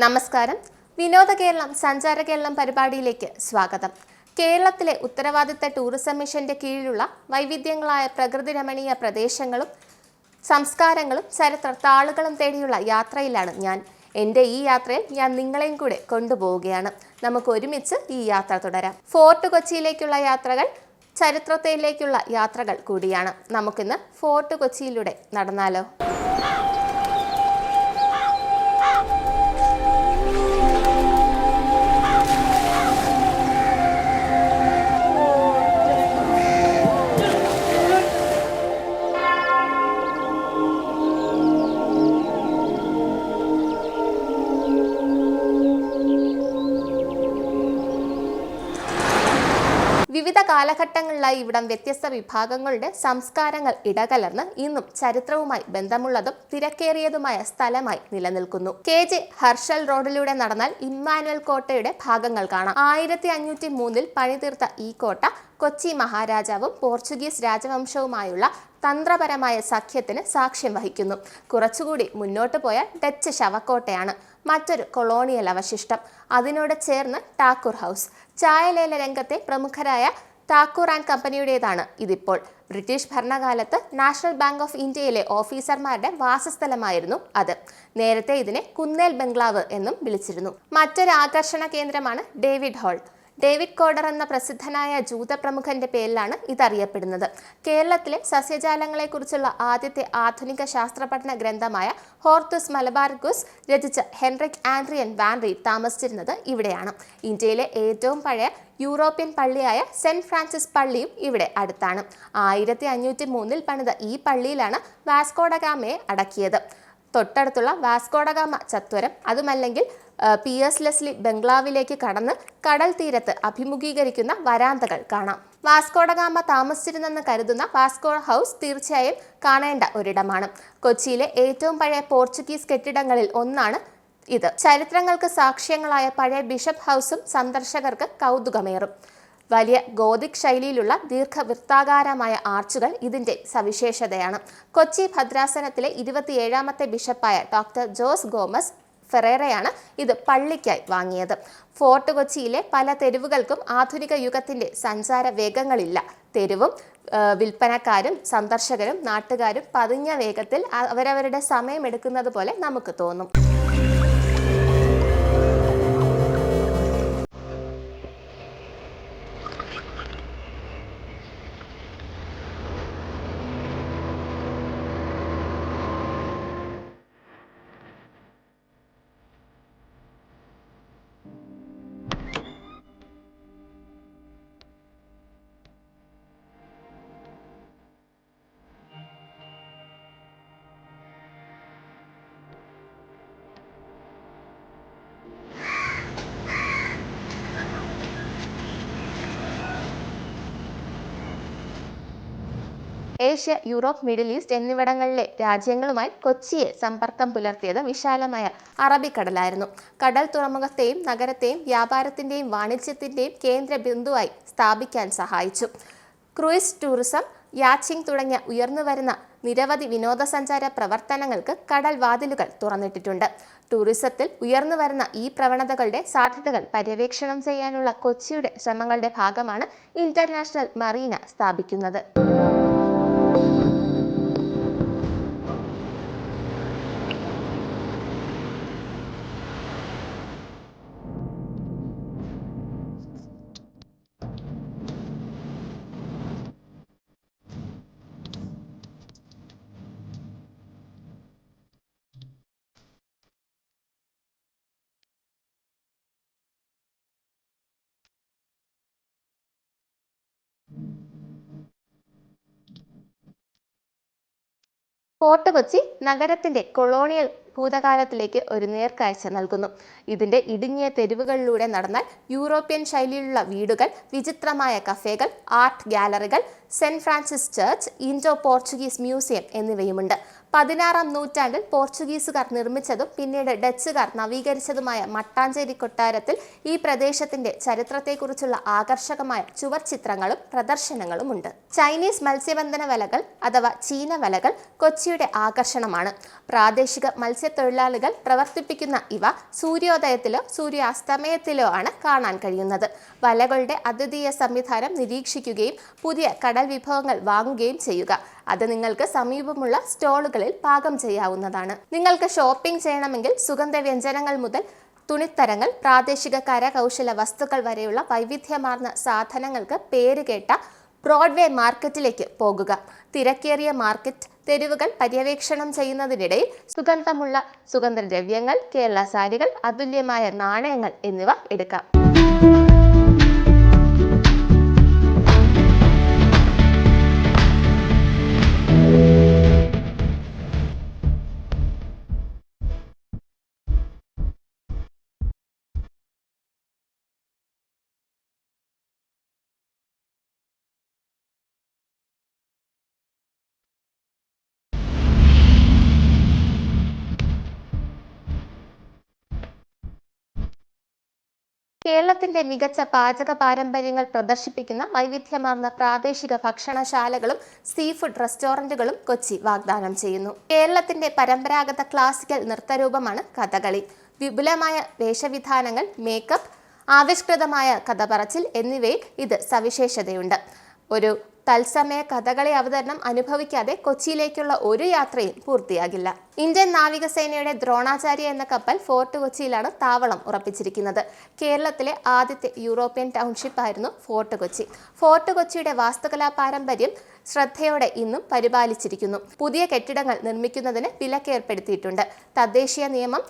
നമസ്കാരം. വിനോദ കേരളം സഞ്ചാര കേരളം പരിപാടിയിലേക്ക് സ്വാഗതം. കേരളത്തിലെ ഉത്തരവാദിത്ത ടൂറിസം മിഷന്റെ കീഴിലുള്ള വൈവിധ്യങ്ങളായ പ്രകൃതി രമണീയ പ്രദേശങ്ങളും സംസ്കാരങ്ങളും ചരിത്ര താളുകളും തേടിയുള്ള യാത്രയിലാണ് ഞാൻ. എൻ്റെ ഈ യാത്രയിൽ ഞാൻ നിങ്ങളെയും കൂടെ കൊണ്ടുപോവുകയാണ്. നമുക്ക് ഒരുമിച്ച് ഈ യാത്ര തുടരാം. ഫോർട്ട് കൊച്ചിയിലേക്കുള്ള യാത്രകൾ ചരിത്രത്തിലേക്കുള്ള യാത്രകൾ കൂടിയാണ്. നമുക്കിന്ന് ഫോർട്ട് കൊച്ചിയിലൂടെ നടന്നാലോ? വിവിധ കാലഘട്ടങ്ങളിലായി ഇവിടം വ്യത്യസ്ത വിഭാഗങ്ങളുടെ സംസ്കാരങ്ങൾ ഇടകലർന്ന് ഇന്നും ചരിത്രവുമായി ബന്ധമുള്ളതും തിരക്കേറിയതുമായ സ്ഥലമായി നിലനിൽക്കുന്നു. KG ഹർഷൽ റോഡിലൂടെ നടന്നാൽ ഇമ്മാനുവൽ കോട്ടയുടെ ഭാഗങ്ങൾ കാണാം. 1503 പണിതീർത്ത ഈ കോട്ട കൊച്ചി മഹാരാജാവും പോർച്ചുഗീസ് രാജവംശവുമായുള്ള തന്ത്രപരമായ സഖ്യത്തിന് സാക്ഷ്യം വഹിക്കുന്നു. കുറച്ചുകൂടി മുന്നോട്ട് പോയാൽ ഡച്ച് ശവക്കോട്ടയാണ് മറ്റൊരു കൊളോണിയൽ അവശിഷ്ടം. അതിനോട് ചേർന്ന് ടാക്കൂർ ഹൗസ്. ചായലേല രംഗത്തെ പ്രമുഖരായ താക്കൂർ ആൻഡ് കമ്പനിയുടേതാണ് ഇതിപ്പോൾ. ബ്രിട്ടീഷ് ഭരണകാലത്ത് നാഷണൽ ബാങ്ക് ഓഫ് ഇന്ത്യയിലെ ഓഫീസർമാരുടെ വാസസ്ഥലമായിരുന്നു അത്. നേരത്തെ ഇതിനെ കുന്നേൽ ബംഗ്ലാവ് എന്നും വിളിച്ചിരുന്നു. മറ്റൊരു ആകർഷണ കേന്ദ്രമാണ് ഡേവിഡ് ഹാൾ. ഡേവിഡ് കോഡർ എന്ന പ്രസിദ്ധനായ ജൂത പ്രമുഖന്റെ പേരിലാണ് ഇതറിയപ്പെടുന്നത്. കേരളത്തിലെ സസ്യജാലങ്ങളെക്കുറിച്ചുള്ള ആദ്യത്തെ ആധുനിക ശാസ്ത്രപഠന ഗ്രന്ഥമായ ഹോർത്തൂസ് മലബാർഗസ് രചിച്ച ഹെൻറിക് ആൻഡ്രിയൻ വാൻ റീഡ് താമസിച്ചിരുന്നത് ഇവിടെയാണ്. ഇന്ത്യയിലെ ഏറ്റവും പഴയ യൂറോപ്യൻ പള്ളിയായ സെന്റ് ഫ്രാൻസിസ് പള്ളിയും ഇവിടെ അടുത്താണ്. 1503 പണിത ഈ പള്ളിയിലാണ് വാസ്കോഡഗാമയെ അടക്കിയത്. തൊട്ടടുത്തുള്ള വാസ്കോഡഗാമ ചത്വരം, അതുമല്ലെങ്കിൽ PS ലെസ്ലി ബംഗ്ലാവിലേക്ക് കടന്ന് കടൽ തീരത്ത് അഭിമുഖീകരിക്കുന്ന വരാന്തകൾ കാണാം. വാസ്കോഡഗാമ താമസിച്ചിരുന്നെന്ന് കരുതുന്ന വാസ്കോ ഹൗസ് തീർച്ചയായും കാണേണ്ട ഒരിടമാണ്. കൊച്ചിയിലെ ഏറ്റവും പഴയ പോർച്ചുഗീസ് കെട്ടിടങ്ങളിൽ ഒന്നാണ് ഇത്. ചരിത്രങ്ങൾക്ക് സാക്ഷ്യങ്ങളായ പഴയ ബിഷപ്പ് ഹൗസും സന്ദർശകർക്ക് കൗതുകമേറും. വലിയ ഗോതിക് ശൈലിയിലുള്ള ദീർഘവൃത്താകാരമായ ആർച്ചുകൾ ഇതിൻ്റെ സവിശേഷതയാണ്. കൊച്ചി ഭദ്രാസനത്തിലെ 27ാമത്തെ ബിഷപ്പായ ഡോക്ടർ ജോസ് ഗോമസ് ഫെറേറയാണ് ഇത് പള്ളിക്കായി വാങ്ങിയത്. ഫോർട്ട് കൊച്ചിയിലെ പല തെരുവുകൾക്കും ആധുനിക യുഗത്തിൻ്റെ സഞ്ചാര വേഗങ്ങളില്ല. തെരുവും വിൽപ്പനക്കാരും സന്ദർശകരും നാട്ടുകാരും പതിഞ്ഞ വേഗത്തിൽ അവരവരുടെ സമയമെടുക്കുന്നത് പോലെ നമുക്ക് തോന്നും. ഏഷ്യ, യൂറോപ്പ്, മിഡിൽ ഈസ്റ്റ് എന്നിവിടങ്ങളിലെ രാജ്യങ്ങളുമായി കൊച്ചിയെ സമ്പർക്കം പുലർത്തിയത് വിശാലമായ അറബിക്കടലായിരുന്നു. കടൽ തുറമുഖത്തെയും നഗരത്തെയും വ്യാപാരത്തിൻ്റെയും വാണിജ്യത്തിൻ്റെയും കേന്ദ്ര ബിന്ദുവായി സ്ഥാപിക്കാൻ സഹായിച്ചു. ക്രൂയിസ് ടൂറിസം, യാച്ചിങ് തുടങ്ങിയ ഉയർന്നുവരുന്ന നിരവധി വിനോദസഞ്ചാര പ്രവർത്തനങ്ങൾക്ക് കടൽ വാതിലുകൾ തുറന്നിട്ടിട്ടുണ്ട്. ടൂറിസത്തിൽ ഉയർന്നുവരുന്ന ഈ പ്രവണതകളുടെ സാധ്യതകൾ പര്യവേക്ഷണം ചെയ്യാനുള്ള കൊച്ചിയുടെ ശ്രമങ്ങളുടെ ഭാഗമാണ് ഇന്റർനാഷണൽ മറീന സ്ഥാപിക്കുന്നത്. ഫോർട്ട് കൊച്ചി നഗരത്തിന്റെ കൊളോണിയൽ ഭൂതകാലത്തിലേക്ക് ഒരു നേർക്കാഴ്ച നൽകുന്നു. ഇതിന്റെ ഇടുങ്ങിയ തെരുവുകളിലൂടെ നടന്നാൽ യൂറോപ്യൻ ശൈലിയിലുള്ള വീടുകൾ, വിചിത്രമായ കഫേകൾ, ആർട്ട് ഗാലറികൾ, Saint Francis church, Indo Portuguese museum എന്നിവയുമുണ്ട്. 16-ാം നൂറ്റാണ്ടിൽ പോർച്ചുഗീസുകാർ നിർമ്മിച്ചതും പിന്നീട് ഡച്ചുകാർ നവീകരിച്ചതുമായ മട്ടാഞ്ചേരി കൊട്ടാരത്തിൽ ഈ പ്രദേശത്തിന്റെ ചരിത്രത്തെക്കുറിച്ചുള്ള ആകർഷകമായ ചുവർ ചിത്രങ്ങളും പ്രദർശനങ്ങളും ഉണ്ട്. ചൈനീസ് മത്സ്യബന്ധന വലകൾ അഥവാ ചീന വലകൾ കൊച്ചിയുടെ ആകർഷണമാണ്. പ്രാദേശിക മത്സ്യത്തൊഴിലാളികൾ പ്രവർത്തിപ്പിക്കുന്ന ഇവ സൂര്യോദയത്തിലോ സൂര്യാസ്തമയത്തിലോ ആണ് കാണാൻ കഴിയുന്നത്. വലകളുടെ അദ്വിതീയ സംവിധാനം നിരീക്ഷിക്കുകയും പുതിയ കടൽ വിഭവങ്ങൾ വാങ്ങുകയും ചെയ്യുക. അത് നിങ്ങൾക്ക് സമീപമുള്ള സ്റ്റോളുകളിൽ പാകം ചെയ്യാവുന്നതാണ്. നിങ്ങൾക്ക് ഷോപ്പിംഗ് ചെയ്യണമെങ്കിൽ സുഗന്ധവ്യഞ്ജനങ്ങൾ മുതൽ തുണിത്തരങ്ങൾ, പ്രാദേശിക കരകൗശല വസ്തുക്കൾ വരെയുള്ള വൈവിധ്യമാർന്ന സാധനങ്ങൾക്ക് പേരുകേട്ട ബ്രോഡ്വേ മാർക്കറ്റിലേക്ക് പോകുക. തിരക്കേറിയ മാർക്കറ്റ് തെരുവുകൾ പര്യവേക്ഷണം ചെയ്യുന്നതിനിടയിൽ സുഗന്ധമുള്ള സുഗന്ധദ്രവ്യങ്ങൾ, കേരള സാരികൾ, അതുല്യമായ നാണയങ്ങൾ എന്നിവ എടുക്കാം. കേരളത്തിന്റെ മികച്ച പാചക പാരമ്പര്യങ്ങൾ പ്രദർശിപ്പിക്കുന്ന വൈവിധ്യമാർന്ന പ്രാദേശിക ഭക്ഷണശാലകളും സീഫുഡ് റെസ്റ്റോറന്റുകളും കൊച്ചി വാഗ്ദാനം ചെയ്യുന്നു. കേരളത്തിന്റെ പരമ്പരാഗത ക്ലാസിക്കൽ നൃത്തരൂപമാണ് കഥകളി. വിപുലമായ വേഷവിധാനങ്ങൾ, മേക്കപ്പ്, ആവിഷ്കൃതമായ കഥപറച്ചിൽ എന്നിവയിൽ ഇത് സവിശേഷതയുണ്ട്. ഒരു തത്സമയ കഥകളി അവതരണം അനുഭവിക്കാതെ കൊച്ചിയിലേക്കുള്ള ഒരു യാത്രയും പൂർത്തിയാകില്ല. ഇന്ത്യൻ നാവികസേനയുടെ ദ്രോണാചാര്യ എന്ന കപ്പൽ ഫോർട്ട് കൊച്ചിയിലാണ് താവളം ഉറപ്പിച്ചിരിക്കുന്നത്. കേരളത്തിലെ ആദ്യത്തെ യൂറോപ്യൻ ടൗൺഷിപ്പ് ആയിരുന്നു ഫോർട്ട് കൊച്ചി. ഫോർട്ട് കൊച്ചിയുടെ വാസ്തുകലാ പാരമ്പര്യം ശ്രദ്ധയോടെ ഇന്നും പരിപാലിച്ചിരിക്കുന്നു. പുതിയ കെട്ടിടങ്ങൾ നിർമ്മിക്കുന്നതിന് വിലക്കേർപ്പെടുത്തിയിട്ടുണ്ട്. തദ്ദേശീയ നിയമം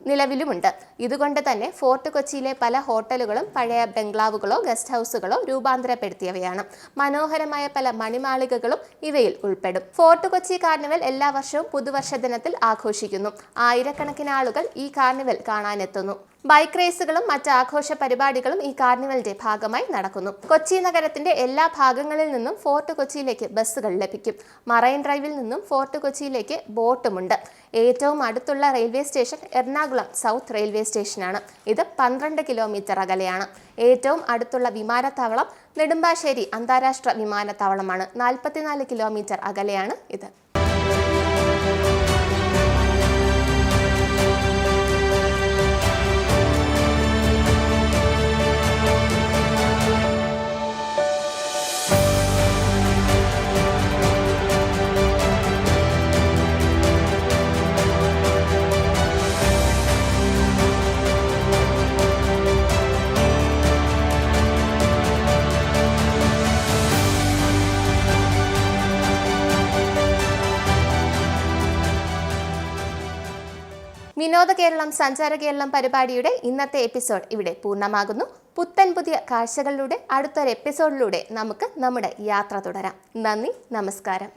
നിലവിലുമുണ്ട്. ഇതുകൊണ്ട് തന്നെ ഫോർട്ട് കൊച്ചിയിലെ പല ഹോട്ടലുകളും പഴയ ബംഗ്ലാവുകളോ ഗസ്റ്റ് ഹൗസുകളോ രൂപാന്തരപ്പെടുത്തിയവയാണ്. മനോഹരമായ പല മണിമാളികകളും ഇവയിൽ ഉൾപ്പെടും. ഫോർട്ട് കൊച്ചി കാർണിവൽ എല്ലാ വർഷവും പുതുവർഷ ദിനത്തിൽ ആഘോഷിക്കുന്നു. ആയിരക്കണക്കിന് ആളുകൾ ഈ കാർണിവൽ കാണാനെത്തുന്നു. ബൈക്ക് റേസുകളും മറ്റ് ആഘോഷ പരിപാടികളും ഈ കാർണിവലിന്റെ ഭാഗമായി നടക്കുന്നു. കൊച്ചി നഗരത്തിന്റെ എല്ലാ ഭാഗങ്ങളിൽ നിന്നും ഫോർട്ട് കൊച്ചിയിലേക്ക് ബസ്സുകൾ ലഭിക്കും. മറൈൻ ഡ്രൈവിൽ നിന്നും ഫോർട്ട് കൊച്ചിയിലേക്ക് ബോട്ടുമുണ്ട്. ഏറ്റവും അടുത്തുള്ള railway station Ernakulam south railway സ്റ്റേഷനാണ്. ഇത് 12 കിലോമീറ്റർ അകലെയാണ്. ഏറ്റവും അടുത്തുള്ള വിമാനത്താവളം നെടുമ്പാശ്ശേരി അന്താരാഷ്ട്ര വിമാനത്താവളമാണ്. 44 കിലോമീറ്റർ അകലെയാണ് ഇത്. വിനോദ കേരളം സഞ്ചാര കേരളം പരിപാടിയുടെ ഇന്നത്തെ എപ്പിസോഡ് ഇവിടെ പൂർണ്ണമാകുന്നു. പുത്തൻ പുതിയ കാഴ്ചകളിലൂടെ അടുത്തൊരു എപ്പിസോഡിലൂടെ നമുക്ക് നമ്മുടെ യാത്ര തുടരാം. നന്ദി, നമസ്കാരം.